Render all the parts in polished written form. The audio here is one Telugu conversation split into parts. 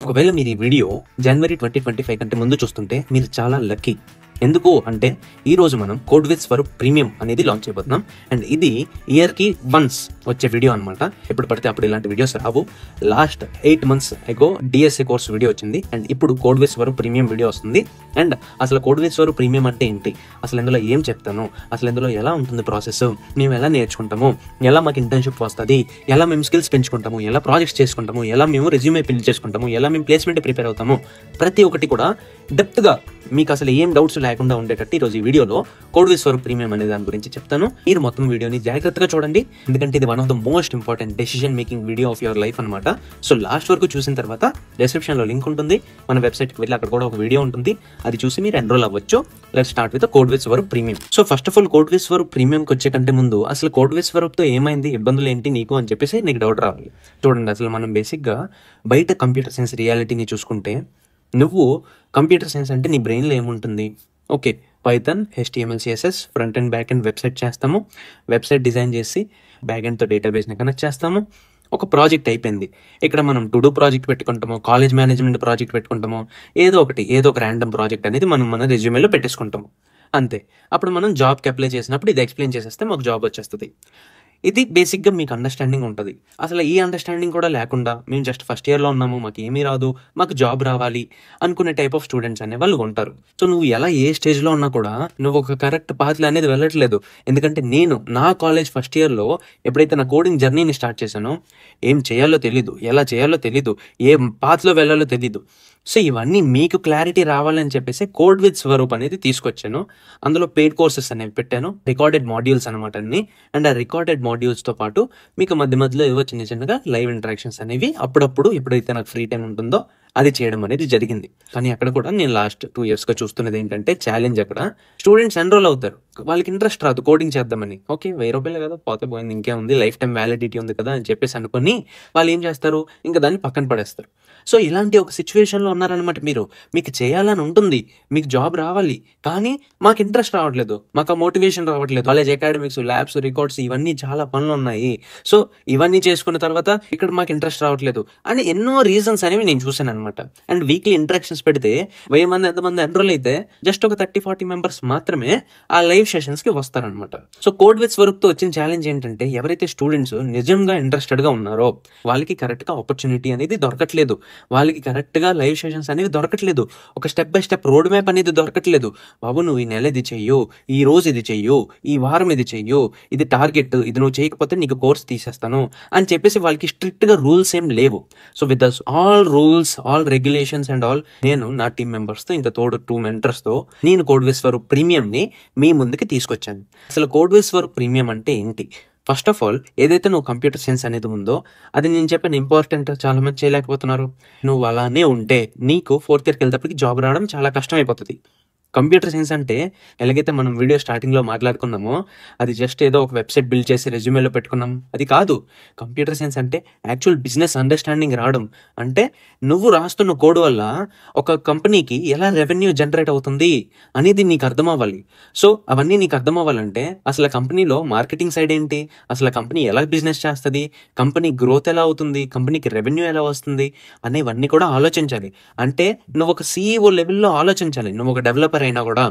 ఒకవేళ మీరు ఈ వీడియో జనవరి 2025 కంటే ముందు చూస్తుంటే మీరు చాలా లక్కీ. ఎందుకు అంటే ఈరోజు మనం కోడ్విజ్ ఫర్ ప్రీమియం అనేది లాంచ్ చేయబోతున్నాం. అండ్ ఇది ఇయర్కి వన్స్ వచ్చే వీడియో అనమాట. ఎప్పుడు పడితే అప్పుడు ఇలాంటి వీడియోస్ రావు. లాస్ట్ 8 months అగో డిఎస్ఏ కోర్స్ వీడియో వచ్చింది అండ్ ఇప్పుడు కోడ్విజ్ ఫర్ ప్రీమియం వీడియో వస్తుంది. అండ్ అసలు కోడ్విజ్ ఫర్ ప్రీమియం అంటే ఏంటి, అసలు ఇందులో ఏం చెప్తాను, అసలు ఇందులో ఎలా ఉంటుంది ప్రాసెస్, మేము ఎలా నేర్చుకుంటాము, ఎలా మాకు ఇంటర్న్షిప్ వస్తుంది, ఎలా మేము స్కిల్స్ పెంచుకుంటాము, ఎలా ప్రాజెక్ట్స్ చేసుకుంటాము, ఎలా మేము రెజ్యూమే బిల్డ్ చేసుకుంటాము, ఎలా మేము ప్లేస్మెంట్ ప్రిపేర్ అవుతాము, ప్రతి ఒక్కటి కూడా డెప్త్గా మీకు అసలు ఏం డౌట్స్ లేకుండా ఉండేటట్టు ఈరోజు ఈ వీడియోలో కోడ్విజ్ ఫర్ ప్రీమియం అనే దాని గురించి చెప్తాను. మీరు మొత్తం వీడియోని జాగ్రత్తగా చూడండి, ఎందుకంటే ఇది one of the most important decision making video of your life అనమాట. సో లాస్ట్ వరకు చూసిన తర్వాత డిస్క్రిప్షన్లో లింక్ ఉంటుంది, మన వెబ్సైట్కి వెళ్ళి అక్కడ కూడా ఒక వీడియో ఉంటుంది, అది చూసి మీరు ఎన్రోల్ అవ్వచ్చు. Let's start with Codewiz for premium. So first of all Codewiz for ప్రీమియంకి వచ్చే కంటే ముందు అసలు కోడ్విజ్ ఫర్తో ఏమైంది, ఇబ్బందులు ఏంటి నీకు అని చెప్పేసి నీకు డౌట్ రావాలి. చూడండి, అసలు మనం బేసిక్గా బయట కంప్యూటర్ సైన్స్ రియాలిటీని చూసుకుంటే, నువ్వు కంప్యూటర్ సైన్స్ అంటే నీ బ్రెయిన్లో ఏముంటుంది, okay Python, HTML, CSS, front and back and website చేస్తాము, వెబ్సైట్ డిజైన్ చేసి బ్యాక్ అండ్తో డేటాబేస్ని కనెక్ట్ చేస్తాము, ఒక ప్రాజెక్ట్ అయిపోయింది. ఇక్కడ మనం టు డూ ప్రాజెక్ట్ పెట్టుకుంటాము, కాలేజ్ మేనేజ్మెంట్ ప్రాజెక్ట్ పెట్టుకుంటాము, ఏదో ఒక ర్యాండమ్ ప్రాజెక్ట్ అనేది మనం మన రెజ్యూమేలో పెట్టేసుకుంటాము, అంతే. అప్పుడు మనం జాబ్కి అప్లై చేసినప్పుడు ఇది ఎక్స్ప్లెయిన్ చేసేస్తే మాకు జాబ్ వచ్చేస్తుంది. ఇది బేసిక్గా మీకు అండర్స్టాండింగ్ ఉంటుంది. అసలు ఈ అండర్స్టాండింగ్ కూడా లేకుండా మేము జస్ట్ ఫస్ట్ ఇయర్లో ఉన్నాము, మాకు ఏమీ రాదు, మాకు జాబ్ రావాలి అనుకునే టైప్ ఆఫ్ స్టూడెంట్స్ అనే వాళ్ళు ఉంటారు. సో నువ్వు ఎలా ఏ స్టేజ్లో ఉన్నా కూడా నువ్వు ఒక కరెక్ట్ పాత్లు అనేది వెళ్ళట్లేదు. ఎందుకంటే నేను నా కాలేజ్ ఫస్ట్ ఇయర్లో ఎప్పుడైతే నా కోడింగ్ జర్నీని స్టార్ట్ చేశానో ఏం చేయాలో తెలీదు, ఎలా చేయాలో తెలీదు, ఏ పాత్లో వెళ్ళాలో తెలీదు. సో ఇవన్నీ మీకు క్లారిటీ రావాలని చెప్పేసి కోడ్విజ్ స్వరూప్ అనేది తీసుకొచ్చాను. అందులో పెయిడ్ కోర్సెస్ అనేవి పెట్టాను, రికార్డెడ్ మాడ్యూల్స్ అనమాట అన్ని. అండ్ ఆ రికార్డెడ్ మాడ్యూల్స్తో పాటు మీకు మధ్యలో ఏవో చిన్నగా లైవ్ ఇంటరాక్షన్స్ అనేవి అప్పుడప్పుడు ఎప్పుడైతే నాకు ఫ్రీ టైం ఉంటుందో అది చేయడం అనేది జరిగింది. కానీ అక్కడ కూడా నేను లాస్ట్ 2 yearsగా చూస్తున్నది ఏంటంటే ఛాలెంజ్, అక్కడ స్టూడెంట్స్ ఎన్రోల్ అవుతారు, వాళ్ళకి ఇంట్రెస్ట్ రాదు కోడింగ్ చేద్దామని. ఓకే ₹1000 కదా, పోతే పోయింది, ఇంకే ఉంది, లైఫ్ టైం వ్యాలిడిటీ ఉంది కదా అని చెప్పేసి అనుకుని వాళ్ళు ఏం చేస్తారు, ఇంకా దాన్ని పక్కన పడేస్తారు. సో ఇలాంటి ఒక సిచ్యువేషన్లో ఉన్నారనమాట మీరు. మీకు చేయాలని ఉంటుంది, మీకు జాబ్ రావాలి, కానీ మాకు ఇంట్రెస్ట్ రావట్లేదు, మాకు ఆ మోటివేషన్ రావట్లేదు. కాలేజ్ అకాడమిక్స్, ల్యాబ్స్, రికార్డ్స్ ఇవన్నీ చాలా పనులు ఉన్నాయి. సో ఇవన్నీ చేసుకున్న తర్వాత ఇక్కడ మాకు ఇంట్రెస్ట్ రావట్లేదు అని ఎన్నో రీజన్స్ అనేవి నేను చూసాను అనమాట. అండ్ వీక్లీ ఇంటరాక్షన్స్ పెడితే 1000 మంది ఎంతమంది ఎన్రోల్ అయితే జస్ట్ ఒక 30-40 మెంబర్స్ మాత్రమే ఆ లైవ్ సెషన్స్ కి వస్తారనమాట. సో కోడ్విజ్ వర్క్ తో వచ్చిన ఛాలెంజ్ ఏంటంటే, ఎవరైతే స్టూడెంట్స్ నిజంగా ఇంట్రెస్టెడ్ గా ఉన్నారో వాళ్ళకి కరెక్ట్ గా ఆపర్చునిటీ అనేది దొరకట్లేదు, వాళ్ళకి కరెక్ట్ గా లైవ్ సెషన్స్ అనేవి దొరకట్లేదు, ఒక step by step road map అనేది దొరకట్లేదు. బాబు నువ్వు ఈ నెల ఇది చెయ్యు, ఈ రోజు ఇది చెయ్యు, ఈ వారం ఇది చెయ్యు, ఇది టార్గెట్, ఇది నువ్వు చేయకపోతే నీకు కోర్స్ తీసేస్తాను అని చెప్పేసి వాళ్ళకి స్ట్రిక్ట్ గా రూల్స్ ఏం లేవు. So with all rules, all regulations and all, నేను నా టీమ్ మెంబర్స్తో ఇంకా తోడు 2 mentors-తో నేను కోడ్విజ్ ఫర్ ప్రీమియంని మీ ముందుకి తీసుకొచ్చాను. అసలు కోడ్విజ్ ఫర్ ప్రీమియం అంటే ఏంటి? ఫస్ట్ ఆఫ్ ఆల్, ఏదైతే నువ్వు కంప్యూటర్ సైన్స్ అనేది ఉందో అది నేను చెప్పిన ఇంపార్టెంట్ చాలా మంది చేయలేకపోతున్నారు. నువ్వు అలానే ఉంటే నీకు 4th yearకి వెళ్ళేటప్పటికి జాబ్ రావడం చాలా కష్టం అయిపోతుంది. కంప్యూటర్ సైన్స్ అంటే ఎలాగైతే మనం వీడియో స్టార్టింగ్లో మాట్లాడుకున్నామో అది జస్ట్ ఏదో ఒక వెబ్సైట్ బిల్డ్ చేసి రెజ్యూమేలో పెట్టుకున్నాం, అది కాదు. కంప్యూటర్ సైన్స్ అంటే యాక్చువల్ బిజినెస్ అండర్స్టాండింగ్ రావడం. అంటే నువ్వు రాస్తున్న కోడ్ వల్ల ఒక కంపెనీకి ఎలా రెవెన్యూ జనరేట్ అవుతుంది అనేది నీకు అర్థం అవ్వాలి. సో అవన్నీ నీకు అర్థం అవ్వాలంటే అసలు కంపెనీలో మార్కెటింగ్ సైడ్ ఏంటి, అసలు కంపెనీ ఎలా బిజినెస్ చేస్తుంది, కంపెనీ గ్రోత్ ఎలా అవుతుంది, కంపెనీకి రెవెన్యూ ఎలా వస్తుంది అనేవన్నీ కూడా ఆలోచించాలి. అంటే నువ్వు ఒక CEO లెవెల్లో ఆలోచించాలి. నువ్వు ఒక డెవలపర్ అయినా కూడా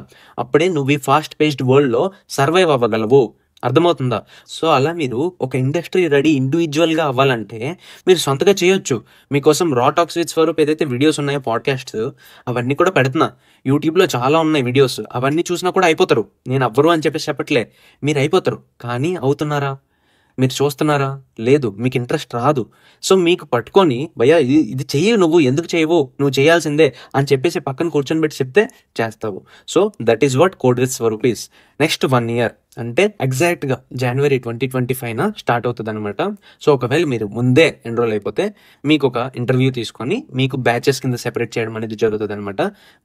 అప్పుడే నువ్వు ఈ ఫాస్ట్ పేస్డ్ వరల్డ్ లో సర్వైవ్ అవ్వగలవు. అర్థమవుతుందా? సో అలా మీరు ఒక ఇండస్ట్రీ రెడీ ఇండివిజువల్ గా అవ్వాలంటే మీరు సొంతగా చేయొచ్చు. మీకోసం రా టాక్స్ విత్ స్వరూప్ ఏదైతే వీడియోస్ ఉన్నాయో, పాడ్కాస్ట్స్ అవన్నీ కూడా పెడుతున్నా. యూట్యూబ్లో చాలా ఉన్నాయి వీడియోస్, అవన్నీ చూసినా కూడా అయిపోతారు. నేను అవ్వరు అని చెప్పేసి చెప్పట్లే, మీరు అయిపోతారు. కానీ అవుతున్నారా? మీరు చూస్తున్నారా? లేదు, మీకు ఇంట్రెస్ట్ రాదు. సో మీకు పట్టుకొని భయ్యా ఇది చెయ్యి, నువ్వు ఎందుకు చేయవు, నువ్వు చేయాల్సిందే అని చెప్పేసి పక్కన కూర్చొని పెట్టి చెప్తే చేస్తావు. So that is what Codewiz Swaroop is. Next 1 year అంటే ఎగ్జాక్ట్గా జనవరి 2025 స్టార్ట్ అవుతుంది అనమాట. సో ఒకవేళ మీరు ముందే ఎన్రోల్ అయిపోతే మీకు ఒక ఇంటర్వ్యూ తీసుకొని మీకు బ్యాచెస్ కింద సెపరేట్ చేయడం అనేది జరుగుతుంది అనమాట.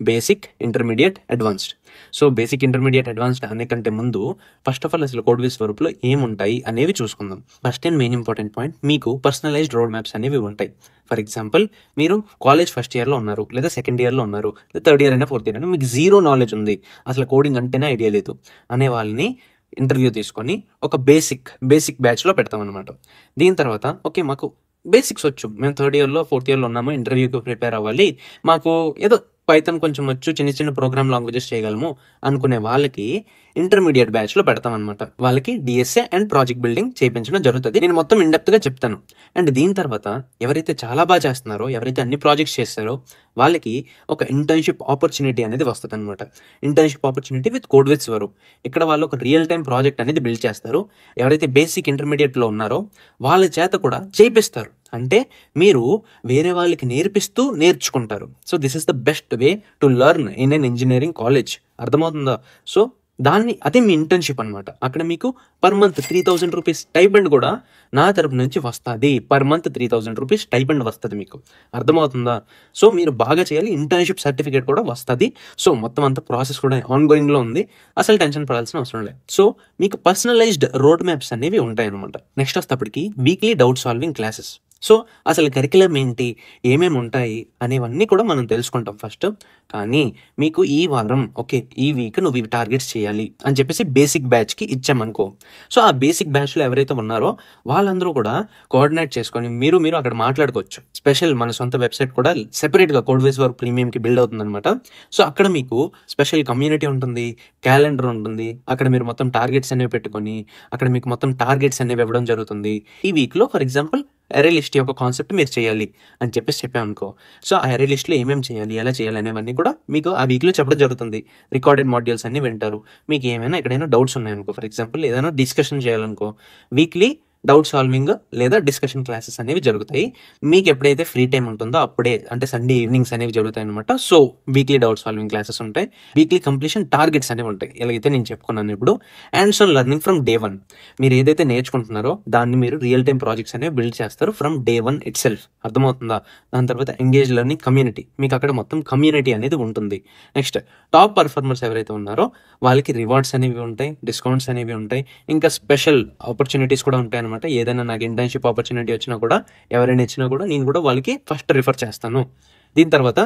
Basic, intermediate, advanced. So basic, intermediate, advanced అనే కంటే ముందు ఫస్ట్ ఆఫ్ ఆల్ అసలు కోడ్విజ్ స్వరూప్లో ఏముంటాయి అనేవి చూసుకుందాం. First and main important point, మీకు పర్సనలైజ్డ్ రోడ్ మ్యాప్స్ అనేవి ఉంటాయి. ఫర్ ఎగ్జాంపుల్, మీరు కాలేజ్ ఫస్ట్ ఇయర్లో ఉన్నారు, లేదా సెకండ్ ఇయర్లో ఉన్నారు, లేదా 3rd year అయినా 4th year అయినా, మీకు 0 knowledge ఉంది, అసలు కోడింగ్ అంటేనే ఐడియా లేదు అనే వాళ్ళని ఇంటర్వ్యూ తీసుకొని ఒక బేసిక్ బ్యాచ్లో పెడతాం అనమాట. దీని తర్వాత ఓకే మాకు బేసిక్స్ వచ్చు, మేము థర్డ్ ఇయర్లో ఫోర్త్ ఇయర్లో ఉన్నాము, ఇంటర్వ్యూకి ప్రిపేర్ అవ్వాలి, మాకు ఏదో పైథాన్ కొంచెం వచ్చు, చిన్న చిన్న ప్రోగ్రామ్ లాంగ్వేజెస్ చేయగలము అనుకునే వాళ్ళకి ఇంటర్మీడియట్ బ్యాచ్ లో పెడతాం అనమాట. వాళ్ళకి డిఎస్ఏ అండ్ ప్రాజెక్ట్ బిల్డింగ్ చేయించడం జరుగుతుంది. నేను మొత్తం ఇన్డెప్త్ గా చెప్తాను. అండ్ దీని తర్వాత ఎవరైతే చాలా బాగా చేస్తున్నారో, ఎవరైతే అన్ని ప్రాజెక్ట్స్ చేస్తారో వాళ్ళకి ఒక ఇంటర్న్షిప్ ఆపర్చునిటీ అనేది వస్తుంది అనమాట. Internship opportunity with code with Swaroop. ఇక్కడ వాళ్ళు ఒక రియల్ టైం ప్రాజెక్ట్ అనేది బిల్డ్ చేస్తారు. ఎవరైతే బేసిక్ ఇంటర్మీడియట్ లో ఉన్నారో వాళ్ళ చేత కూడా చేపిస్తారు. అంటే మీరు వేరే వాళ్ళకి నేర్పిస్తూ నేర్చుకుంటారు. So this is the best way to learn in an engineering college. అర్థమవుతుందా? సో అదే మీ ఇంటర్న్షిప్ అనమాట. అక్కడ మీకు పర్ మంత్ 3,000 రూపీస్ స్టైపెండ్ కూడా నా తరపు నుంచి వస్తుంది. పర్ మంత్ 3,000 రూపీస్ స్టైపెండ్ వస్తుంది మీకు. అర్థమవుతుందా? సో మీరు బాగా చేయాలి. ఇంటర్న్షిప్ సర్టిఫికేట్ కూడా వస్తుంది. సో మొత్తం అంతా ప్రాసెస్ కూడా ఆన్ గోయింగ్ లో ఉంది. అసలు టెన్షన్ పడాల్సిన అవసరం లేదు. సో మీకు పర్సనలైజ్డ్ రోడ్ మ్యాప్స్ అనేవి ఉంటాయి అనమాట. నెక్స్ట్ వస్తేప్పటికి weekly doubt solving classes. So అసలు కరికులం ఏంటి, ఏమేమి ఉంటాయి అనేవన్నీ కూడా మనం తెలుసుకుంటాం ఫస్ట్. కానీ మీకు ఈ వారం ఓకే, ఈ వీక్ నువ్వు ఇవి టార్గెట్స్ చేయాలి అని చెప్పేసి బేసిక్ బ్యాచ్కి ఇచ్చామనుకో. సో ఆ బేసిక్ బ్యాచ్లో ఎవరైతే ఉన్నారో వాళ్ళందరూ కూడా కోఆర్డినేట్ చేసుకొని మీరు అక్కడ మాట్లాడుకోవచ్చు. స్పెషల్ మన సొంత వెబ్సైట్ కూడా సెపరేట్గా కోడ్వేస్ వర్క్ ప్రీమియంకి బిల్డ్ అవుతుంది అనమాట. సో అక్కడ మీకు స్పెషల్ కమ్యూనిటీ ఉంటుంది, క్యాలెండర్ ఉంటుంది. అక్కడ మీరు మొత్తం టార్గెట్స్ అనేవి పెట్టుకొని అక్కడ మీకు మొత్తం టార్గెట్స్ అనేవి ఇవ్వడం జరుగుతుంది. ఈ వీక్లో ఫర్ ఎగ్జాంపుల్ అరే లిస్ట్ యొక్క కాన్సెప్ట్ మీరు చేయాలి అని చెప్పేసి చెప్పామనుకో. సో ఆ అరే లిస్ట్లో ఏమేమి చేయాలి, ఎలా చేయాలి అనేవన్నీ కూడా మీకు ఆ వీక్లో చెప్పడం జరుగుతుంది. రికార్డెడ్ మాడ్యూల్స్ అన్ని వింటారు. మీకు ఏమైనా ఎక్కడైనా డౌట్స్ ఉన్నాయనుకో, ఫర్ ఎగ్జాంపుల్ ఏదైనా డిస్కషన్ చేయాలనుకో, వీక్లీ డౌట్ సాల్వింగ్ లేదా డిస్కషన్ క్లాసెస్ అనేవి జరుగుతాయి. మీకు ఎప్పుడైతే ఫ్రీ టైం ఉంటుందో అప్పుడే, అంటే సండే ఈవినింగ్స్ అనేవి జరుగుతాయి అనమాట. So weekly doubt solving classes ఉంటాయి. వీక్లీ కంప్లీషన్ టార్గెట్స్ అనేవి ఉంటాయి, ఎలాగైతే నేను చెప్పుకున్నాను ఇప్పుడు. And so learning from day 1. మీరు ఏదైతే నేర్చుకుంటున్నారో దాన్ని మీరు రియల్ టైం ప్రాజెక్ట్స్ అనేవి బిల్డ్ చేస్తారు ఫ్రమ్ డే 1 ఇట్ సెల్ఫ్. అర్థమవుతుందా? దాని తర్వాత ఎంగేజ్ లెర్నింగ్ కమ్యూనిటీ, మీకు అక్కడ మొత్తం కమ్యూనిటీ అనేది ఉంటుంది. నెక్స్ట్ టాప్ పర్ఫార్మర్స్ ఎవరైతే ఉన్నారో వాళ్ళకి రివార్డ్స్ అనేవి ఉంటాయి, డిస్కౌంట్స్ అనేవి ఉంటాయి, ఇంకా స్పెషల్ ఆపర్చునిటీస్ కూడా ఉంటాయి అనమాట. ఏదైనా నాకు ఇంటర్న్షిప్ ఆపర్చునిటీ వచ్చినా కూడా, ఎవరైనా ఇచ్చినా కూడా నేను కూడా వాళ్ళకి ఫస్ట్ రిఫర్ చేస్తాను. దీని తర్వాత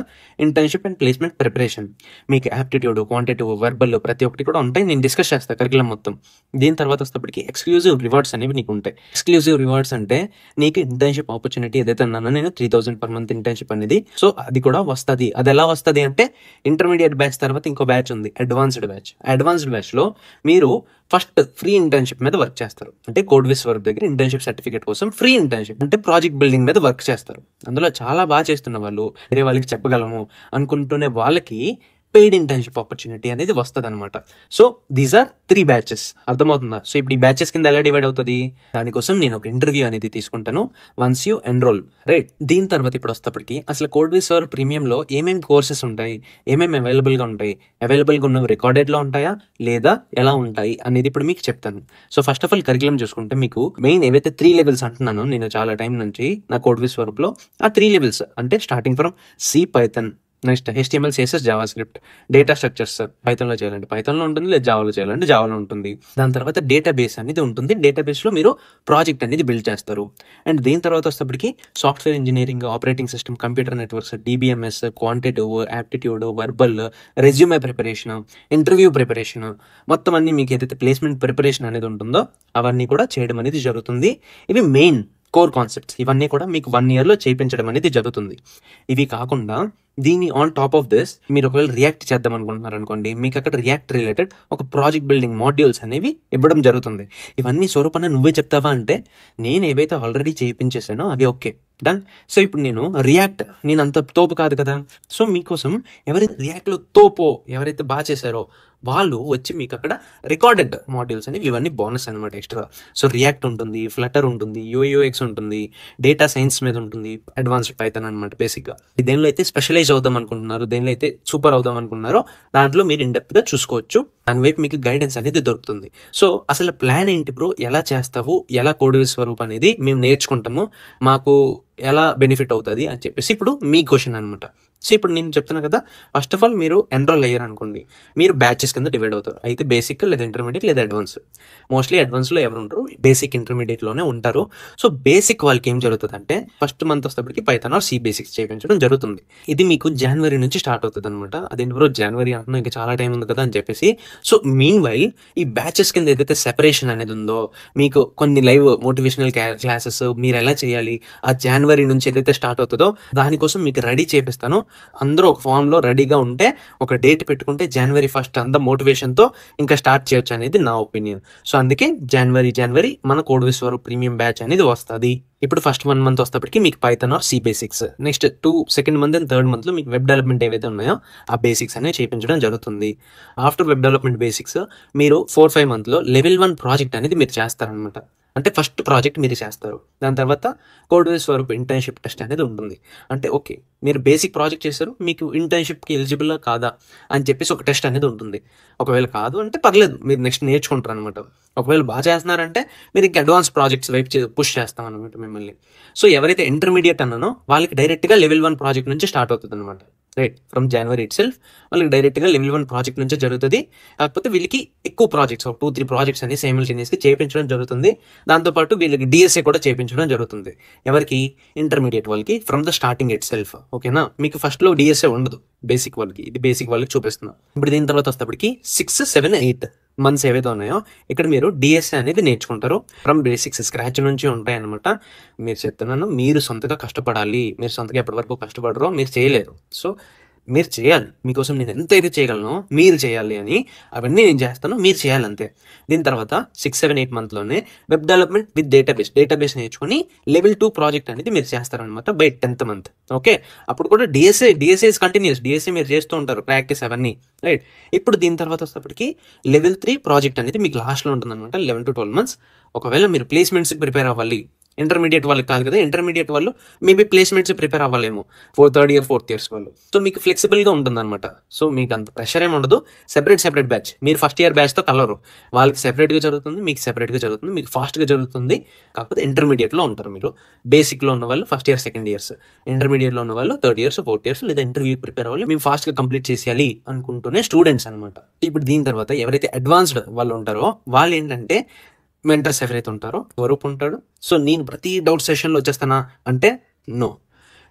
ఇంటర్న్షిప్ అండ్ ప్లేస్మెంట్ ప్రిపరేషన్. మీకు యాప్టిట్యూడ్, క్వాంటిటివ్, వెర్బల్ ప్రతి ఒక్కటి కూడా ఉంటాయి. నేను డిస్కస్ చేస్తాను కరికులం మొత్తం. దీని తర్వాత వస్తేప్పటికి ఎక్స్క్లూజివ్ రివార్డ్స్ అనేవి నీకు ఉంటాయి. ఎక్స్క్లూజివ్ రివార్డ్స్ అంటే నీకు ఇంటర్న్షిప్ ఆపర్చునిటీ ఏదైతే అన్నానో నేను 3,000 పర్ మంత్ ఇంటర్న్షిప్ అనేది, సో అది కూడా వస్తుంది. అది ఎలా వస్తుంది అంటే ఇంటర్మీడియట్ బ్యాచ్ తర్వాత ఇంకో బ్యాచ్ ఉంది, అడ్వాన్స్డ్ బ్యాచ్. అడ్వాన్స్డ్ బ్యాచ్లో మీరు ఫస్ట్ ఫ్రీ ఇంటర్న్షిప్ మీద వర్క్ చేస్తారు. అంటే కోడ్విస్ వర్క్ దగ్గర ఇంటర్న్షిప్ సర్టిఫికేట్ కోసం ఫ్రీ ఇంటర్న్షిప్, అంటే ప్రాజెక్ట్ బిల్డింగ్ మీద వర్క్ చేస్తారు. అందులో చాలా బాగా చేస్తున్న వాళ్ళు, వేరే వాళ్ళకి చెప్పగలము అనుకుంటునే వాళ్ళకి పెయిడ్ ఇంటర్న్షిప్ ఆపర్చునిటీ అనేది వస్తుంది అనమాట. So these are 3 batches. అర్థమవుతుందా? సో ఇప్పుడు ఈ బ్యాచెస్ కింద ఎలా డివైడ్ అవుతుంది, దానికోసం నేను ఒక ఇంటర్వ్యూ అనేది తీసుకుంటాను వన్స్ యూ ఎన్రోల్, రైట్? దీని తర్వాత ఇప్పుడు వస్తేప్పటికి అసలు కోడ్విస్ వర్క్ ప్రీమియంలో ఏమేమి కోర్సెస్ ఉంటాయి, ఏమేమి అవైలబుల్గా ఉంటాయి, అవైలబుల్గా ఉన్నవి రికార్డెడ్లో ఉంటాయా లేదా ఎలా ఉంటాయి అనేది ఇప్పుడు మీకు చెప్తాను. So first of all curriculum చూసుకుంటే మీకు మెయిన్ ఏవైతే 3 లెవెల్స్ అంటున్నానో నేను చాలా టైం నుంచి నా కోడ్విస్ వర్క్లో, ఆ 3 లెవెల్స్ అంటే starting from C, Python, next HTML, CSS, JavaScript, data structures పైథాన్లో చేయాలంటే పైథాన్లో ఉంటుంది, లేదా జావాలో చేయాలంటే జావాలో ఉంటుంది. దాని తర్వాత డేటాబేస్ అనేది ఉంటుంది. డేటాబేస్లో మీరు ప్రాజెక్ట్ అనేది బిల్డ్ చేస్తారు. అండ్ దీని తర్వాత వచ్చేటప్పటికి software engineering, operating system, computer networks, DBMS, quantitative, aptitude, verbal, resume preparation, interview preparation, మొత్తం అన్ని మీకు ఏదైతే ప్లేస్మెంట్ ప్రిపరేషన్ అనేది ఉంటుందో అవన్నీ కూడా చేయడం అనేది జరుగుతుంది. ఇవి మెయిన్ కోర్ కాన్సెప్ట్స్. ఇవన్నీ కూడా మీకు 1 yearలో చేయించడం అనేది జరుగుతుంది. ఇవి కాకుండా దీని ఆన్ టాప్ ఆఫ్ దిస్ మీరు ఒకవేళ రియాక్ట్ చేద్దాం అనుకుంటున్నారు అనుకోండి, మీకు అక్కడ రియాక్ట్ రిలేటెడ్ ఒక ప్రాజెక్ట్ బిల్డింగ్ మాడ్యూల్స్ అనేవి ఇవ్వడం జరుగుతుంది. ఇవన్నీ స్వరూపంగా నువ్వే చెప్తావా అంటే, నేను ఏవైతే ఆల్రెడీ చేయించేసానో అవి ఓకే డన్. సో ఇప్పుడు నేను అంత తోపు కాదు కదా. సో మీకోసం ఎవరైతే రియాక్ట్లో తోపో, ఎవరైతే బాగా చేశారో వాళ్ళు వచ్చి మీకు అక్కడ రికార్డెడ్ మాడ్యూల్స్ అనేవి, ఇవన్నీ బోనస్ అనమాట ఎక్స్ట్రా. సో రియాక్ట్ ఉంటుంది, ఫ్లటర్ ఉంటుంది, UX ఉంటుంది, డేటా సైన్స్ మీద ఉంటుంది, అడ్వాన్స్డ్ పైథాన్ అనమాట బేసిక్గా. దేనిలో అయితే స్పెషలైజ్ అవుదాం అనుకుంటున్నారు, దేనిలో అయితే సూపర్ అవుదాం అనుకుంటున్నారో దాంట్లో మీరు ఇన్డెప్త్గా చూసుకోవచ్చు. దాని వైపు మీకు గైడెన్స్ అనేది దొరుకుతుంది. సో అసలు ప్లాన్ ఏంటి బ్రో, ఎలా చేస్తావు, ఎలా కోడ్విస్ స్వరూప్ అనేది మేము నేర్చుకుంటాము. మాకు ఎలా బెనిఫిట్ అవుతుంది అని చెప్పేసి ఇప్పుడు మీ క్వశ్చన్ అనమాట. సో ఇప్పుడు నేను చెప్తున్నా కదా, ఫస్ట్ ఆఫ్ ఆల్ మీరు ఎన్రోల్ అయ్యారు అనుకోండి, మీరు బ్యాచెస్ కింద డివైడ్ అవుతారు. అయితే బేసిక్ లేదా ఇంటర్మీడియట్ లేదా అడ్వాన్స్. మోస్ట్లీ అడ్వాన్స్లో ఎవరు ఉంటారు, బేసిక్ ఇంటర్మీడియట్లోనే ఉంటారు. సో బేసిక్ వాళ్ళకి ఏం జరుగుతుంది అంటే ఫస్ట్ మంత్ వస్తేప్పటికి పైథాన్ ఆర్ సి బేసిక్స్ చేయించడం జరుగుతుంది. ఇది మీకు జనవరి నుంచి స్టార్ట్ అవుతుంది అనమాట. అదేంటి బ్రో జనవరి అంటున్నా, ఇంకా చాలా టైం ఉంది కదా అని చెప్పేసి. సో మీన్ వైల్ ఈ బ్యాచెస్ కింద ఏదైతే సెపరేషన్ అనేది ఉందో, మీకు కొన్ని లైవ్ మోటివేషనల్ క్లాసెస్ మీరు ఎలా చేయాలి ఆ జనవరి నుంచి ఏదైతే స్టార్ట్ అవుతుందో దానికోసం మీకు రెడీ చేపిస్తాను. అందరూ ఒక ఫామ్ లో రెడీగా ఉంటే ఒక డేట్ పెట్టుకుంటే జనవరి 1 అంత మోటివేషన్తో ఇంకా స్టార్ట్ చేయొచ్చు అనేది నా ఒపీనియన్. సో అందుకే జనవరి మన కోడ్విస్ వరకు ప్రీమియం బ్యాచ్ అనేది వస్తుంది. ఇప్పుడు ఫస్ట్ 1 మంత్ వస్తేప్పటికి మీకు python or C basics, next second month and third month లో మీకు వెబ్ డెవలప్మెంట్ ఏవైతే ఉన్నాయో ఆ బేసిక్స్ అనేవి చేయించడం జరుగుతుంది. ఆఫ్టర్ వెబ్ డెవలప్మెంట్ బేసిక్స్ మీరు 4-5 మంత్ లో లెవెల్ 1 ప్రాజెక్ట్ అనేది మీరు చేస్తారనమాట. అంటే ఫస్ట్ ప్రాజెక్ట్ మీరు చేస్తారు, దాని తర్వాత కోడ్విస్ వరకు ఇంటర్న్షిప్ టెస్ట్ అనేది ఉంటుంది. అంటే ఓకే మీరు బేసిక్ ప్రాజెక్ట్ చేశారు, మీకు ఇంటర్న్షిప్కి ఎలిజిబుల్ కాదా అని చెప్పేసి ఒక టెస్ట్ అనేది ఉంటుంది. ఒకవేళ కాదు అంటే పర్లేదు, మీరు నెక్స్ట్ నేర్చుకుంటారు అనమాట. ఒకవేళ బాగా చేస్తున్నారంటే మీరు ఇంకా అడ్వాన్స్ ప్రాజెక్ట్స్ వైపు పుష్ చేస్తాం అనమాట మిమ్మల్ని. సో ఎవరైతే ఇంటర్మీడియట్ అన్నానో వాళ్ళకి డైరెక్ట్గా లెవెల్ 1 ప్రాజెక్ట్ నుంచి స్టార్ట్ అవుతుంది అనమాట. Right, from January it self వాళ్ళకి డైరెక్ట్గా లెవెల్ 1 ప్రాజెక్ట్ నుంచే జరుగుతుంది. కాకపోతే వీళ్ళకి ఎక్కువ ప్రాజెక్ట్స్, 2-3 ప్రాజెక్ట్స్ అనేది సైమల్టేనియస్గా చేయించడం జరుగుతుంది. దాంతోపాటు వీళ్ళకి డిఎస్ఏ కూడా చేయించడం జరుగుతుంది. ఎవరికి? ఇంటర్మీడియట్ వాళ్ళకి from the starting it self. ఓకేనా, మీకు ఫస్ట్లో డిఎస్ఏ ఉండదు బేసిక్ వాళ్ళకి, ఇది బేసిక్ వాళ్ళకి చూపిస్తున్నాం. ఇప్పుడు దీని తర్వాత వస్తేప్పటికి 6, 7, 8 మంత్స్ ఏవైతే ఉన్నాయో ఇక్కడ మీరు డిఎస్ఏ అనేది నేర్చుకుంటారు. ఫ్రమ్ బేసిక్స్ స్క్రాచ్ నుంచి ఉంటాయి అనమాట. మీరు చెప్తున్నాను, మీరు సొంతగా కష్టపడాలి. మీరు సొంతగా ఎప్పటి వరకు కష్టపడరో మీరు చేయలేరు. సో మీరు చేయాలి, మీకోసం నేను ఎంతైతే చేయగలను మీరు చేయాలి అని, అవన్నీ నేను చేస్తాను, మీరు చేయాలి అంతే. దీని తర్వాత 6, 7, 8 మంత్లోనే వెబ్ డెవలప్మెంట్ విత్ డేటాబేస్ నేర్చుకుని లెవెల్ 2 ప్రాజెక్ట్ అనేది మీరు చేస్తారనమాట బై 10th మంత్. ఓకే, అప్పుడు కూడా డిఎస్ఏ ఇస్ కంటిన్యూస్, డిఎస్ఏ మీరు చేస్తూ ఉంటారు, ప్రాక్టీస్ అవన్నీ. రైట్, ఇప్పుడు దీని తర్వాత వచ్చేటప్పటికి లెవెల్ 3 ప్రాజెక్ట్ అనేది మీకు లాస్ట్లో ఉంటుంది అనమాట, 11 to 12 months. ఒకవేళ మీరు ప్లేస్మెంట్స్కి ప్రిపేర్ అవ్వాలి, ఇంటర్మీడియట్ వాళ్ళకి కాదు కదా, ఇంటర్మీడియట్ వాళ్ళు మేబీ ప్లేస్మెంట్స్ ప్రిపేర్ అవ్వాలేమో, 3rd year 4th years వాళ్ళు. సో మీకు ఫ్లెక్సిబుల్గా ఉంటుంది అనమాట. సో మీకు అంత ప్రెషర్ ఏమి ఉండదు. సెపరేట్ బ్యాచ్, మీరు ఫస్ట్ ఇయర్ బ్యాచ్తో కలరు, వాళ్ళకి సెపరేట్గా జరుగుతుంది, మీకు సెపరేట్గా జరుగుతుంది, మీకు ఫాస్ట్గా జరుగుతుంది. కాకపోతే ఇంటర్మీడియట్లో ఉంటారు మీరు. బేసిక్లో ఉన్న వాళ్ళు ఫస్ట్ ఇయర్ 2nd years, ఇంటర్మీడియట్లో ఉన్న వాళ్ళు 3rd years 4th years, లేదా ఇంటర్వ్యూ ప్రిపేర్ అవ్వాలి, మేము ఫాస్ట్గా కంప్లీట్ చేసేయాలి అనుకుంటూనే స్టూడెంట్స్ అనమాట. ఇప్పుడు దీని తర్వాత ఎవరైతే అడ్వాన్స్డ్ వాళ్ళు ఉంటారో వాళ్ళు ఏంటంటే మెంటర్స్ ఎవరైతే ఉంటారో స్వరూప్ ఉంటాడు. సో నేను ప్రతి డౌట్ సెషన్లో వచ్చేస్తానా అంటే నో,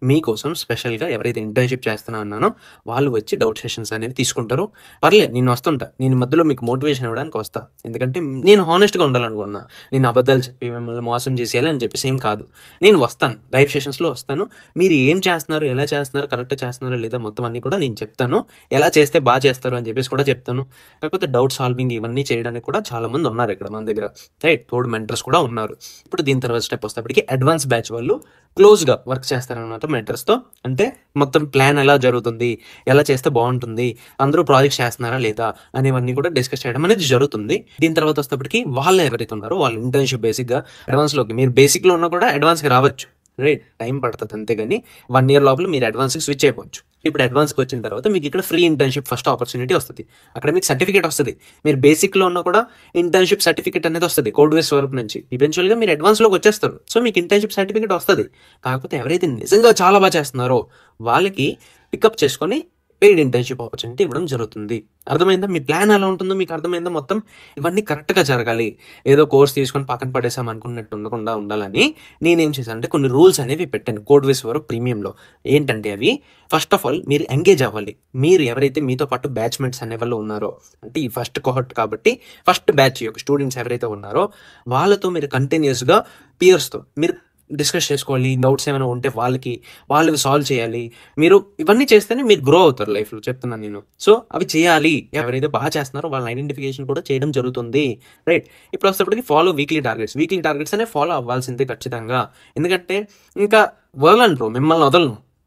మీకోసం స్పెషల్గా ఎవరైతే ఇంటర్న్షిప్ చేస్తున్నా అన్నానో వాళ్ళు వచ్చి డౌట్ సెషన్స్ అనేవి తీసుకుంటారు. పర్లేదు, నేను వస్తుంటా, నేను మధ్యలో మీకు మోటివేషన్ ఇవ్వడానికి వస్తా. ఎందుకంటే నేను హానెస్ట్గా ఉండాలనుకున్నా, నేను అబద్ధాలు చెప్పి మిమ్మల్ని మోసం చేసేయాలి అని చెప్పేసి ఏం కాదు. నేను వస్తాను, లైవ్ సెషన్స్లో వస్తాను. మీరు ఏం చేస్తున్నారు, ఎలా చేస్తున్నారు, కరెక్ట్గా చేస్తున్నారో లేదా మొత్తం అన్నీ కూడా నేను చెప్తాను. ఎలా చేస్తే బాగా చేస్తారు అని చెప్పేసి కూడా చెప్తాను. కాకపోతే డౌట్ సాల్వింగ్ ఇవన్నీ చేయడానికి కూడా చాలా మంది ఉన్నారు ఇక్కడ మన దగ్గర. రైట్, తోడు మెంటర్స్ కూడా ఉన్నారు. ఇప్పుడు దీని తర్వాత స్టెప్ వస్తేప్పటికి అడ్వాన్స్ బ్యాచ్ వాళ్ళు క్లోజ్గా వర్క్ చేస్తారనమాట మెంటర్స్తో. అంటే మొత్తం ప్లాన్ ఎలా జరుగుతుంది, ఎలా చేస్తే బాగుంటుంది, అందరూ ప్రాజెక్ట్స్ చేస్తున్నారా లేదా అనేవన్నీ కూడా డిస్కస్ చేయడం అనేది జరుగుతుంది. దీని తర్వాత వస్తేప్పటికి వాళ్ళు ఎవరైతే ఉన్నారో వాళ్ళు ఇంటర్న్షిప్ బేసిక్గా అడ్వాన్స్లోకి, మీరు బేసిక్లో ఉన్నా కూడా అడ్వాన్స్కి రావచ్చు. రైట్, టైం పడుతుంది అంతేగాని 1 year లోపల మీరు అడ్వాన్స్కి స్విచ్ అయిపోవచ్చు. ఇప్పుడు అడ్వాన్స్కి వచ్చిన తర్వాత మీకు ఇక్కడ ఫ్రీ ఇంటర్న్షిప్ ఫస్ట్ ఆపర్చునిటీ వస్తుంది. అక్కడ మీకు సర్టిఫికేట్ వస్తుంది. మీరు బేసిక్లో ఉన్నా కూడా ఇంటర్న్షిప్ సర్టిఫికేట్ అనేది వస్తుంది కోడ్విస్ వరకు నుంచి. ఈవెన్చువల్గా మీరు అడ్వాన్స్లోకి వచ్చేస్తారు. సో మీకు ఇంటర్న్షిప్ సర్టిఫికేట్ వస్తుంది. కాకపోతే ఎవరైతే నిజంగా చాలా బాగా చేస్తున్నారో వాళ్ళకి పికప్ చేసుకొని పెయిడ్ ఇంటర్న్షిప్ ఆపర్చునిటీ ఇవ్వడం జరుగుతుంది. అర్థమైందా? మీ ప్లాన్ ఎలా ఉంటుందో మీకు అర్థమైందా? మొత్తం ఇవన్నీ కరెక్ట్గా జరగాలి. ఏదో కోర్స్ తీసుకొని పక్కన పడేసాం అనుకున్నట్టు ఉండకుండా ఉండాలని నేనేం చేశాను అంటే కొన్ని రూల్స్ అనేవి పెట్టాను కోడ్విస్ వరకు ప్రీమియంలో. ఏంటంటే అవి ఫస్ట్ ఆఫ్ ఆల్ మీరు ఎంగేజ్ అవ్వాలి. మీరు ఎవరైతే మీతో పాటు బ్యాచ్మెంట్స్ అనే వాళ్ళు ఉన్నారో, అంటే ఈ ఫస్ట్ కోహర్ట్ కాబట్టి ఫస్ట్ బ్యాచ్ యొక్క స్టూడెంట్స్ ఎవరైతే ఉన్నారో వాళ్ళతో మీరు కంటిన్యూస్గా పియర్స్తో మీరు డిస్కస్ చేసుకోవాలి. డౌట్స్ ఏమైనా ఉంటే వాళ్ళకి సాల్వ్ చేయాలి. మీరు ఇవన్నీ చేస్తేనే మీరు గ్రో అవుతారు లైఫ్లో, చెప్తున్నాను నేను. సో అవి చేయాలి. ఎవరైతే బాగా చేస్తున్నారో వాళ్ళని ఐడెంటిఫికేషన్ కూడా చేయడం జరుగుతుంది. రైట్, ఇప్పుడు వచ్చేటప్పటికి ఫాలో వీక్లీ టార్గెట్స్ అనే ఫాలో అవ్వాల్సిందే ఖచ్చితంగా. ఎందుకంటే ఇంకా వదలను బ్రో,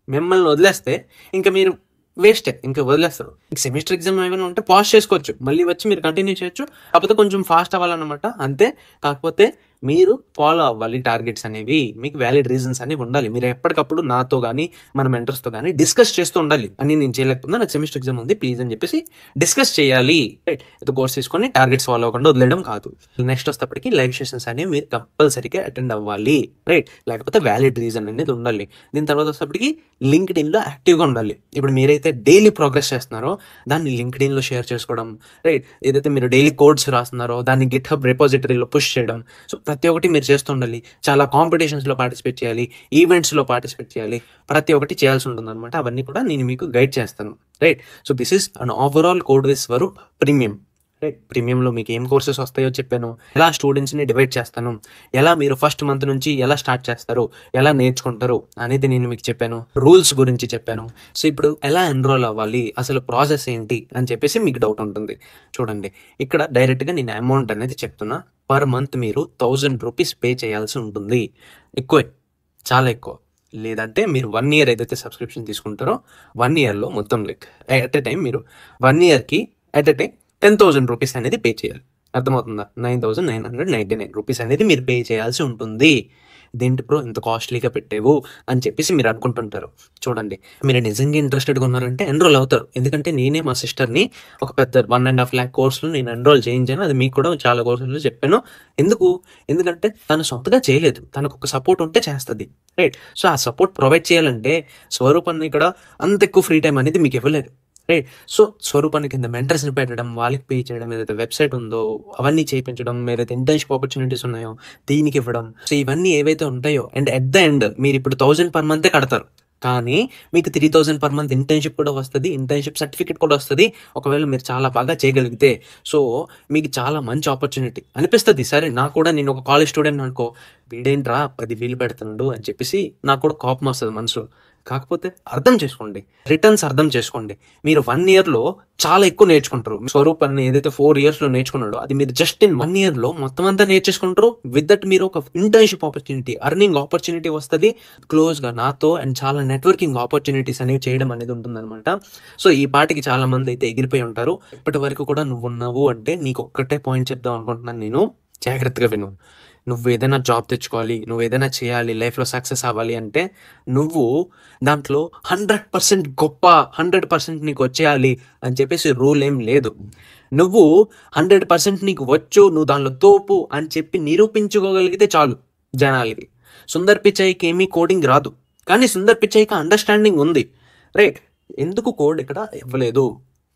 మిమ్మల్ని వదిలేస్తే ఇంకా మీరు వేస్టే, ఇంకా వదిలేస్తారు. సెమిస్టర్ ఎగ్జామ్ ఏమైనా ఉంటే పాస్ చేసుకోవచ్చు, మళ్ళీ వచ్చి మీరు కంటిన్యూ చేయొచ్చు. కాకపోతే కొంచెం ఫాస్ట్ అవ్వాలన్నమాట అంతే. కాకపోతే మీరు ఫాలో అవ్వాలి టార్గెట్స్ అనేవి. మీకు వ్యాలిడ్ రీజన్స్ అనేవి ఉండాలి. మీరు ఎప్పటికప్పుడు నాతో గానీ, మన మెంటర్స్‌తో గానీ డిస్కస్ చేస్తూ ఉండాలి. అని నేను చేయలేకపోతున్నా, నాకు సెమిస్టర్ ఎగ్జామ్ ఉంది ప్లీజ్ అని చెప్పేసి డిస్కస్ చేయాలి. రైట్. ఏదో కోర్స్ తీసుకొని టార్గెట్స్ ఫాలో అవ్వకుండా వదిలేయడం కాదు. నెక్స్ట్ వచ్చేటప్పటికి లైవ్ సెషన్స్ అనేవి మీరు కంపల్సరీగా అటెండ్ అవ్వాలి. రైట్. లేకపోతే వ్యాలిడ్ రీజన్ అనేది ఉండాలి. దీని తర్వాత వచ్చేటప్పటికి లింక్డ్ఇన్‌లో యాక్టివ్‌గా ఉండాలి. ఇప్పుడు మీరైతే డైలీ ప్రోగ్రెస్ చేస్తున్నారో దాన్ని లింక్డ్ఇన్‌లో షేర్ చేసుకోవడం. రైట్. ఏదైతే మీరు డైలీ కోడ్స్ రాస్తున్నారో దాన్ని గిట్‌హబ్ రిపోజిటరీలో పుష్ చేయడం. సో ప్రతి ఒక్కటి మీరు చేస్తూ ఉండాలి. చాలా కాంపిటీషన్స్‌లో పార్టిసిపేట్ చేయాలి. ఈవెంట్స్‌లో పార్టిసిపేట్ చేయాలి. ప్రతి ఒక్కటి చేయాల్సి ఉంటుందన్నమాట. అవన్నీ కూడా నేను మీకు గైడ్ చేస్తాను. Right. So this is an overall Codewiz Swaroop premium. Right. ప్రీమియంలో మీకు ఏం కోర్సెస్ వస్తాయో చెప్పాను, ఎలా స్టూడెంట్స్ని డివైడ్ చేస్తాను, ఎలా మీరు ఫస్ట్ మంత్ నుంచి ఎలా స్టార్ట్ చేస్తారు, ఎలా నేర్చుకుంటారు అనేది నేను మీకు చెప్పాను, రూల్స్ గురించి చెప్పాను. సో ఇప్పుడు ఎలా ఎన్రోల్ అవ్వాలి, అసలు ప్రాసెస్ ఏంటి అని చెప్పేసి మీకు డౌట్ ఉంటుంది. చూడండి, ఇక్కడ డైరెక్ట్గా నేను అమౌంట్ అనేది చెప్తున్నా. పర్ మంత్ మీరు 1000 రూపీస్ పే చేయాల్సి ఉంటుంది. ఎక్కువే, చాలా ఎక్కువ. లేదంటే మీరు 1 ఇయర్ ఏదైతే సబ్స్క్రిప్షన్ తీసుకుంటారో 1 ఇయర్లో మొత్తం లైక్ ఎట్ ఎ టైం మీరు 1 ఇయర్కి ఎట్ ఎ టైం 10,000 రూపీస్ అనేది పే చేయాలి. అర్థమవుతుందా? 9,999 రూపీస్ అనేది మీరు పే చేయాల్సి ఉంటుంది. ఇదేంటి బ్రో ఇంత కాస్ట్లీగా పెట్టేవు అని చెప్పేసి మీరు అనుకుంటుంటారు. చూడండి, మీరు నిజంగా ఇంట్రెస్టెడ్గా ఉన్నారంటే ఎన్రోల్ అవుతారు. ఎందుకంటే నేనే మా సిస్టర్ని ఒక పెద్ద 1.5 lakh కోర్సులు నేను ఎన్రోల్ చేయించాను. అది మీకు కూడా చాలా కోర్సులు చెప్పాను. ఎందుకంటే తను సొంతగా చేయలేదు, తనకు ఒక సపోర్ట్ ఉంటే చేస్తుంది. రైట్. సో ఆ సపోర్ట్ ప్రొవైడ్ చేయాలంటే స్వరూపాన్ని ఇక్కడ అంత ఎక్కువ ఫ్రీ టైం అనేది మీకు ఇవ్వలేదు. రైట్. సో స్వరూపాన్ని కింద మెంటర్స్ని పెట్టడం, వాళ్ళకి పే చేయడం, ఏదైతే వెబ్సైట్ ఉందో అవన్నీ చేయించడం, ఏదైతే ఇంటర్న్షిప్ ఆపర్చునిటీస్ ఉన్నాయో దీనికి ఇవ్వడం. సో ఇవన్నీ ఏవైతే ఉంటాయో అండ్ ఎట్ ద ఎండ్ మీరు ఇప్పుడు 1000 పర్ మంతే కడతారు, కానీ మీకు 3000 పర్ మంత్ ఇంటర్న్షిప్ కూడా వస్తుంది, ఇంటర్న్షిప్ సర్టిఫికేట్ కూడా వస్తుంది. ఒకవేళ మీరు చాలా బాగా చేయగలిగితే సో మీకు చాలా మంచి ఆపర్చునిటీ అనిపిస్తుంది. సరే, నాకు కూడా నేను ఒక కాలేజ్ స్టూడెంట్ అనుకో, వీడేంట్రా 10,000 పెడుతున్నాడు అని చెప్పేసి నాకు కూడా కోపం వస్తుంది మనసు. కాకపోతే అర్థం చేసుకోండి, రిటర్న్స్ అర్థం చేసుకోండి. మీరు 1 ఇయర్లో చాలా ఎక్కువ నేర్చుకుంటారు. స్వరూప్ అని ఏదైతే 4 ఇయర్స్లో నేర్చుకున్నాడో అది మీరు జస్ట్ ఇన్ 1 ఇయర్లో మొత్తం అంతా నేర్చేసుకుంటారు. విత్ దట్ మీరు ఒక ఇంటర్న్షిప్ ఆపర్చునిటీ, అర్నింగ్ ఆపర్చునిటీ వస్తుంది. క్లోజ్గా నాతో అండ్ చాలా నెట్వర్కింగ్ ఆపర్చునిటీస్ అనేవి చేయడం అనేది ఉంటుందన్నమాట. సో ఈ పాటికి చాలా మంది అయితే ఎగిరిపోయి ఉంటారు. ఇప్పటి వరకు కూడా నువ్వు ఉన్నావు అంటే నీకు ఒక్కటే పాయింట్ చెప్దాం అనుకుంటున్నాను నేను. జాగ్రత్తగా విను. నువ్వు ఏదైనా జాబ్ తెచ్చుకోవాలి, నువ్వు ఏదైనా చేయాలి, లైఫ్లో సక్సెస్ అవ్వాలి అంటే నువ్వు దాంట్లో 100% గొప్ప, 100% నీకు వచ్చేయాలి అని చెప్పేసి రూల్ ఏం లేదు. నువ్వు 100% నీకు వచ్చు, నువ్వు దానిలో తోపు అని చెప్పి నిరూపించుకోగలిగితే చాలు జనాలకి. సుందర్ పిచాయికి ఏమీ కోడింగ్ రాదు, కానీ సుందర్ పిచాయికి అండర్స్టాండింగ్ ఉంది. రైట్. ఎందుకు కోడ్ ఇక్కడ ఇవ్వలేదు?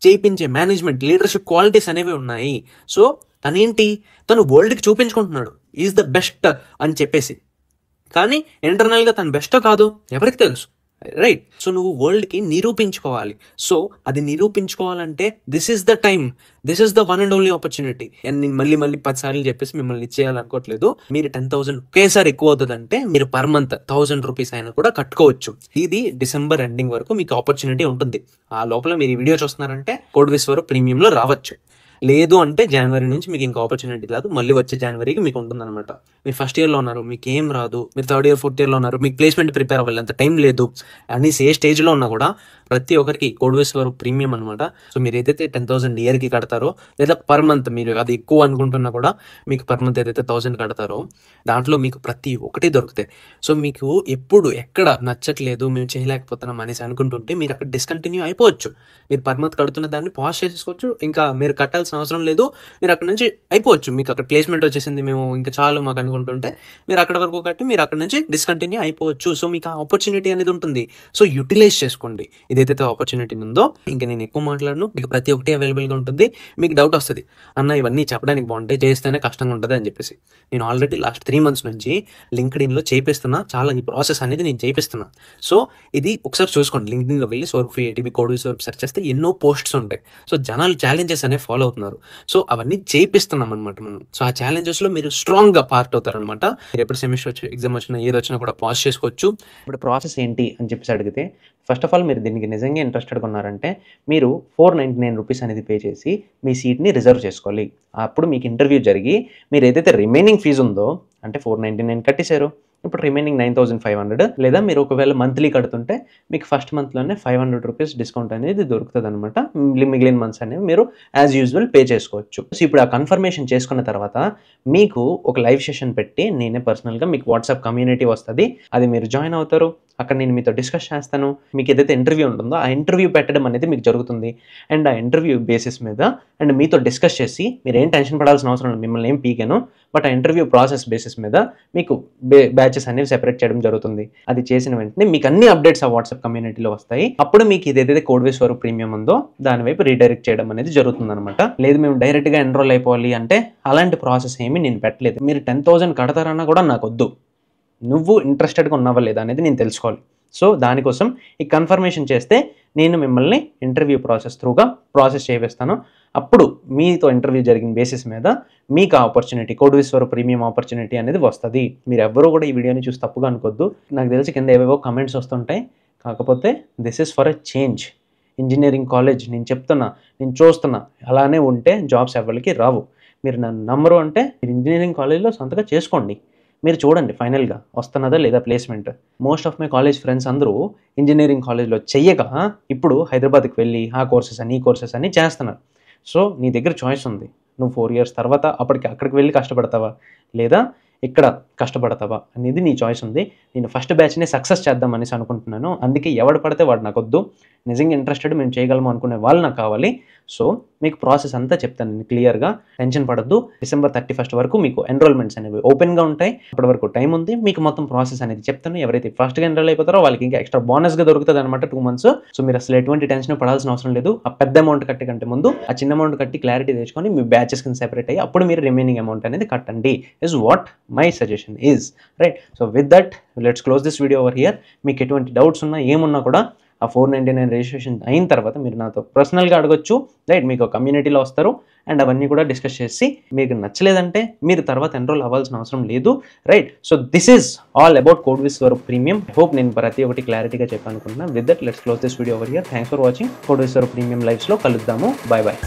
చేయించే మేనేజ్మెంట్, లీడర్షిప్ క్వాలిటీస్ అనేవి ఉన్నాయి. సో తనేంటి, తను వరల్డ్కి చూపించుకుంటున్నాడు ఈజ్ ద బెస్ట్ అని చెప్పేసి, కానీ ఇంటర్నల్గా తను బెస్టో కాదు ఎవరికి తెలుసు. రైట్. సో నువ్వు వరల్డ్కి నిరూపించుకోవాలి. సో అది నిరూపించుకోవాలంటే this is the time, this is the one and only opportunity. And నేను మళ్ళీ 10 సార్లు చెప్పేసి మిమ్మల్ని ఇచ్చేయాలనుకోవట్లేదు. మీరు 10,000 ఒకేసారి ఎక్కువ అవుతుందంటే మీరు పర్ మంత్ 1000 రూపీస్ అయినా కూడా కట్టుకోవచ్చు. ఇది డిసెంబర్ ఎండింగ్ వరకు మీకు ఆపర్చునిటీ ఉంటుంది. ఆ లోపల మీరు ఈ వీడియో చూస్తున్నారంటే కోడ్విజ్ స్వరూప్ ప్రీమియంలో రావచ్చు. లేదు అంటే జనవరి నుంచి మీకు ఇంకా ఆపర్చునిటీ రాదు, మళ్ళీ వచ్చే జనవరికి మీకు ఉంటుందన్నమాట. మీరు ఫస్ట్ ఇయర్లో ఉన్నారు, మీకు ఏం రాదు, మీరు థర్డ్ ఇయర్ 4th ఇయర్లో ఉన్నారు, మీకు ప్లేస్మెంట్ ప్రిపేర్ అవ్వాలి, అంత టైం లేదు అనేసి ఏ స్టేజ్లో ఉన్నా కూడా ప్రతి ఒక్కరికి కోడ్విజ్ స్వరూప్ ప్రీమియం అనమాట. సో మీరు ఏదైతే 10,000 ఇయర్కి కడతారో, లేదా పర్ మంత్ మీరు అది ఎక్కువ అనుకుంటున్నా కూడా మీకు పర్ మంత్ ఏదైతే 1000 కడతారో దాంట్లో మీకు ప్రతి ఒక్కటి దొరుకుతాయి. సో మీకు ఎప్పుడు ఎక్కడ నచ్చట్లేదు, మేము చేయలేకపోతున్నాం అనేసి అనుకుంటుంటే మీరు అక్కడ డిస్కంటిన్యూ అయిపోవచ్చు. మీరు పర్ మంత్ కడుతున్న దాన్ని పాజ్ చేసుకోవచ్చు, ఇంకా మీరు కట్టాల్సిన అవసరం లేదు, మీరు అక్కడ నుంచి అయిపోవచ్చు. మీకు అక్కడ ప్లేస్మెంట్ వచ్చేసింది, మేము ఇంకా చాలు మాకు అనుకుంటుంటే మీరు అక్కడ వరకు కట్టి మీరు అక్కడ నుంచి డిస్కంటిన్యూ అయిపోవచ్చు. సో మీకు ఆ ఆపర్చునిటీ అనేది ఉంటుంది. సో యూటిలైజ్ చేసుకోండి ఏదైతే ఆపర్చునిటీ ఉందో. ఇంకా నేను ఎక్కువ మాట్లాడను, మీకు ప్రతి ఒక్కటి అవైలబుల్గా ఉంటుంది. మీకు డౌట్ వస్తుంది, అన్న ఇవన్నీ చెప్పడానికి బాగుంటాయి, చేస్తేనే కష్టంగా ఉంటుంది అని చెప్పేసి. నేను ఆల్రెడీ లాస్ట్ 3 months నుంచి లింక్డ్ఇన్లో చేపిస్తున్నా, చాలా ఈ ప్రాసెస్ అనేది నేను చేపిస్తున్నా. సో ఇది ఒకసారి చూసుకోండి, లింక్డ్ఇన్లో వెళ్ళి స్వరూప్ ఏటీబీ కోడ్విజ్ స్వరూప్ సెర్చ్ చేస్తే ఎన్నో పోస్ట్స్ ఉంటాయి. సో జనాలు ఛాలెంజెస్ అనేవి ఫాలో అవుతున్నారు. సో అవన్నీ చేపిస్తున్నాం అనమాట మనం. సో ఆ ఛాలెంజెస్లో మీరు స్ట్రాంగ్గా పార్ట్ అవుతారు అనమాట. మీరు ఎప్పుడు సెమిస్టర్ ఎగ్జామ్ వచ్చినా ఏది వచ్చినా కూడా పాస్ చేసుకోవచ్చు. ఇప్పుడు ప్రాసెస్ ఏంటి అని చెప్పేసి అడిగితే, ఫస్ట్ ఆఫ్ ఆల్ మీరు దీనికి నిజంగా ఇంట్రెస్టెడ్గా ఉన్నారంటే మీరు 499 రూపీస్ అనేది పే చేసి మీ సీట్ని రిజర్వ్ చేసుకోవాలి. అప్పుడు మీకు ఇంటర్వ్యూ జరిగి మీరు ఏదైతే రిమైనింగ్ ఫీజు ఉందో, అంటే 499 కట్టేశారు, ఇప్పుడు రిమైనింగ్ 9500, లేదా మీరు ఒకవేళ మంత్లీ కడుతుంటే మీకు ఫస్ట్ మంత్లోనే 500 రూపీస్ డిస్కౌంట్ అనేది దొరుకుతుంది అనమాట. మిగిలిన మంత్స్ అనేవి మీరు యాజ్ యూజువల్ పే చేసుకోవచ్చు. సో ఇప్పుడు ఆ కన్ఫర్మేషన్ చేసుకున్న తర్వాత మీకు ఒక లైవ్ సెషన్ పెట్టి నేనే పర్సనల్గా మీకు వాట్సాప్ కమ్యూనిటీ వస్తుంది, అది మీరు జాయిన్ అవుతారు. అక్కడ నేను మీతో డిస్కస్ చేస్తాను. మీకు ఏదైతే ఇంటర్వ్యూ ఉంటుందో ఆ ఇంటర్వ్యూ పెట్టడం అనేది మీకు జరుగుతుంది. అండ్ ఆ ఇంటర్వ్యూ బేసిస్ మీద అండ్ మీతో డిస్కస్ చేసి మీరు ఏం టెన్షన్ పడాల్సిన అవసరం లేదు, మిమ్మల్ని ఏం పీకాను, బట్ ఆ ఇంటర్వ్యూ ప్రాసెస్ బేసిస్ మీద మీకు బ్యాచెస్ అనేవి సెపరేట్ చేయడం జరుగుతుంది. అది చేసిన వెంటనే మీకు అన్ని అప్డేట్స్ ఆ వాట్సాప్ కమ్యూనిటీలో వస్తాయి. అప్పుడు మీకు ఇదేదైతే కోడ్వేస్ ఫర్ ప్రీమియం ఉందో దాని వైపు రీడైరెక్ట్ చేయడం అనేది జరుగుతుంది అనమాట. లేదు మేము డైరెక్ట్గా ఎన్రోల్ అయిపోవాలి అంటే అలాంటి ప్రాసెస్ ఏమీ నేను పెట్టలేదు. మీరు 10,000 కడతారన్నా కూడా నాకు వద్దు, నువ్వు ఇంట్రెస్టెడ్గా ఉన్నావా లేదా అనేది నేను తెలుసుకోవాలి. సో దానికోసం ఈ కన్ఫర్మేషన్ చేస్తే నేను మిమ్మల్ని ఇంటర్వ్యూ ప్రాసెస్ త్రూగా ప్రాసెస్ చేపిస్తాను. అప్పుడు మీతో ఇంటర్వ్యూ జరిగిన బేసిస్ మీద మీకు ఆపర్చునిటీ, కోడ్వేస్ ఫర్ ప్రీమియం ఆపర్చునిటీ అనేది వస్తుంది. మీరు ఎవ్వరూ కూడా ఈ వీడియోని చూసి తప్పుగా అనుకోద్దు. నాకు తెలిసి కింద ఏవేవో కమెంట్స్ వస్తుంటాయి, కాకపోతే this is for a change. Engineering college నేను చెప్తున్నా, నేను చూస్తున్నా, అలానే ఉంటే జాబ్స్ ఎవరికి రావు. మీరు నన్ను నమ్మరు అంటే మీరు ఇంజనీరింగ్ కాలేజ్లో సొంతగా చేసుకోండి, మీరు చూడండి ఫైనల్గా వస్తున్నదా లేదా placement. Most of my college friends అందరూ ఇంజనీరింగ్ కాలేజ్లో చెయ్యక ఇప్పుడు హైదరాబాద్కి వెళ్ళి ఆ కోర్సెస్ అని ఈ కోర్సెస్ అని చేస్తున్నారు. సో నీ దగ్గర చాయిస్ ఉంది. నువ్వు 4 years తర్వాత అక్కడికి వెళ్ళి కష్టపడతావా లేదా ఇక్కడ కష్టపడతావా అనేది నీ చాయిస్ ఉంది. నేను ఫస్ట్ బ్యాచ్ని సక్సెస్ చేద్దాం అనేసి అనుకుంటున్నాను. అందుకే ఎవడు పడితే వాడు నాకు వద్దు, నిజంగా ఇంట్రెస్టెడ్ మేము చేయగలము అనుకునే వాళ్ళు నాకు కావాలి. సో మీకు ప్రాసెస్ అంతా చెప్తాను నేను క్లియర్గా, టెన్షన్ పడద్దు. December 31 వరకు మీకు ఎన్రోల్మెంట్స్ అనేవి ఓపెన్గా ఉంటాయి. అప్పటి వరకు టైం ఉంది. మీకు మొత్తం ప్రాసెస్ అనేది చెప్తాను. ఎవరైతే ఫస్ట్గా ఎన్రోల్ అయిపోతారో వాళ్ళకి ఇంకా ఎక్స్ట్రా బోనస్గా దొరుకుతుంది అనమాట 2 months. సో మీరు అసలు ఎటువంటి టెన్షన్ పడాల్సిన అవసరం లేదు. ఆ పెద్ద అమౌంట్ కట్టి కంటే ముందు ఆ చిన్న అమౌంట్ కట్టి క్లారిటీ తెచ్చుకొని మీ బ్యాచెస్ కింద సెపరేట్ అయ్యి అప్పుడు మీరు రిమైనింగ్ అమౌంట్ అనేది కట్టండి is what my suggestion is, right? So with that let's close this video over here. మీకు ఎటువంటి డౌట్స్ ఉన్నా ఏమున్నా కూడా ఆ 499 రిజిస్ట్రేషన్ అయిన తర్వాత మీరు నాతో పర్సనల్గా అడగొచ్చు, రైట్? మీకు కమ్యూనిటీలో వస్తారు అండ్ అవన్నీ కూడా డిస్కస్ చేసి మీకు నచ్చలేదంటే మీరు తర్వాత ఎన్రోల్ అవ్వాల్సిన అవసరం లేదు, right? So this is all about Codewiz for premium. Hope నేను ప్రతి ఒక్కటి క్లారిటీగా చెప్పాను అనుకుంటున్నాను. With that let's close this video over here. Thanks for watching. Codewiz for premium లైవ్స్లో కలుద్దాము. Bye bye.